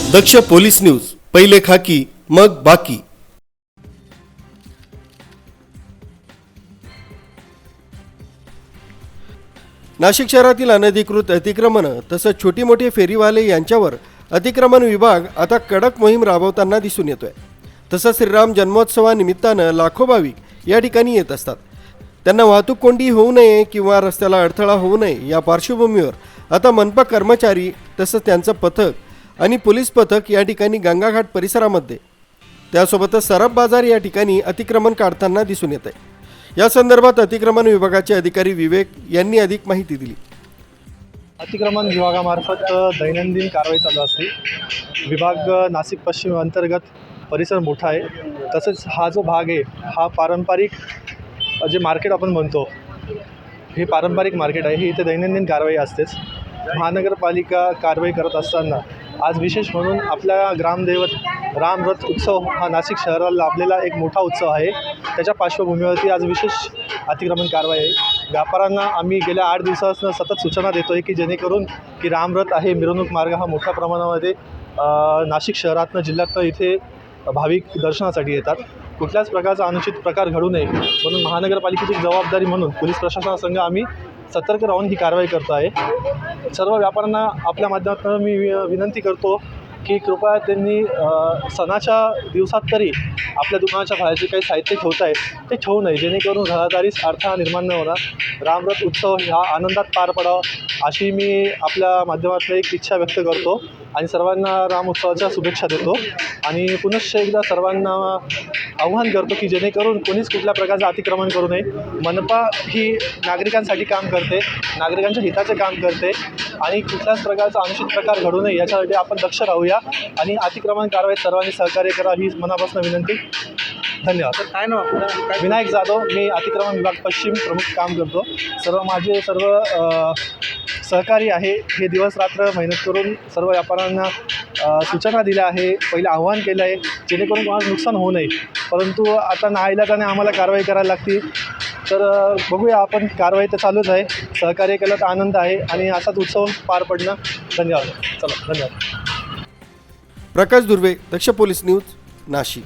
दक्ष police news, पहिले खाकी मग बाकी। नाशिक शहरातील अनधिकृत अतिक्रमण तसंच छोटी मोठी फेरीवाले यांच्यावर अतिक्रमण विभाग आता कडक मोहीम राबवताना दिसून येतोय। तसंच श्रीराम जन्मोत्सवानिमित्तानं लाखो भाविक या ठिकाणी येत असतात। त्यांना वाहतूक कोंडी होऊ नये किंवा रस्त्याला अडथळा होऊ नये या पार्श्वभूमीवर आता मनपा कर्मचारी तसंच त्यांचं पथक आणि पोलीस पथक या ठिकाणी गंगाघाट परिसरामध्ये त्यासोबतच सराफ बाजार या ठिकाणी अतिक्रमण काढताना दिसून येत आहे। या संदर्भात अतिक्रमण विभागाचे अधिकारी विवेक यांनी अधिक माहिती दिली। अतिक्रमण विभागामार्फत दैनंदिन कारवाई चालू असते। विभाग नाशिक पश्चिम अंतर्गत परिसर मोठा आहे। तसेच हा जो भाग आहे हा पारंपरिक जे मार्केट आपण म्हणतो हे पारंपरिक मार्केट आहे। ही इथे दैनंदिन कारवाई असतेच। महानगरपालिका कारवाई करत असताना आज विशेष म्हणून आपल्या ग्रामदैवत रामरथ उत्सव हा नाशिक शहराला लाभलेला एक मोठा उत्सव आहे। त्याच्या पार्श्वभूमीवरती आज विशेष अतिक्रमण कारवाई आहे। व्यापाऱ्यांना आम्ही गेल्या 8 दिवसापासून सतत सूचना देतो आहे की जेणेकरून की रामरथ आहे मिरवणूक मार्ग हा मोठ्या प्रमाणामध्ये नाशिक शहरातनं जिल्ह्यातनं इथे भाविक दर्शनासाठी येतात। कुठल्याच प्रकारचा अनुचित प्रकार घडू नये म्हणून महानगरपालिकेची जबाबदारी म्हणून पोलीस प्रशासनासंग आम्ही सतर्क राहून ही कारवाई करतो आहे। सर्व व्यापाऱ्यांना आपल्या माध्यमातून मी विनंती करतो की कृपया त्यांनी सणाच्या दिवसात तरी आपल्या दुकानाच्या बाहेर जे काही साहित्य ठेवत आहे ते ठेवू नये, जेणेकरून घरादारीस अडथळा निर्माण न होणार रामरथ उत्सव ह्या आनंदात पार पडावा अशी मी आपल्या माध्यमातून एक इच्छा व्यक्त करतो आणि सर्वांना राम उत्सवाच्या शुभेच्छा देतो। आणि पुनश्च एकदा सर्वांना आव्हान करतो की जेणेकरून कोणीच कुठल्या प्रकारचं अतिक्रमण करू नये। मनपा ही नागरिकांसाठी काम करते, नागरिकांच्या हिताचे काम करते आणि कुठल्याच प्रकारचा अनुचित प्रकार घडू नये याच्यासाठी आपण दक्ष राहूया आणि अतिक्रमण कारवाईत सर्वांनी सहकार्य करा ही मनापासून विनंती। धन्यवाद। काय नाव आपलं? विनायक जाधव, मी अतिक्रमण विभाग पश्चिम प्रमुख काम करतो। माझे सर्व सहकारी आहे हे दिवस रात्र मेहनत करून सर्व व्यापाऱ्यांना सूचना दिल्या आहे, पहिले आव्हान केलं आहे जेणेकरून कोणाचं नुकसान होऊ नये। परंतु आता नाईलाजाने आम्हाला कारवाई करायला लागते। तर बघूया आपण, कारवाई तर चालूच आहे, सहकार्य केलं तर आनंद आहे आणि असाच उत्सव पार पडणं। धन्यवाद। चला, धन्यवाद। प्रकाश दुर्वे, दक्ष पोलीस न्यूज, नाशिक।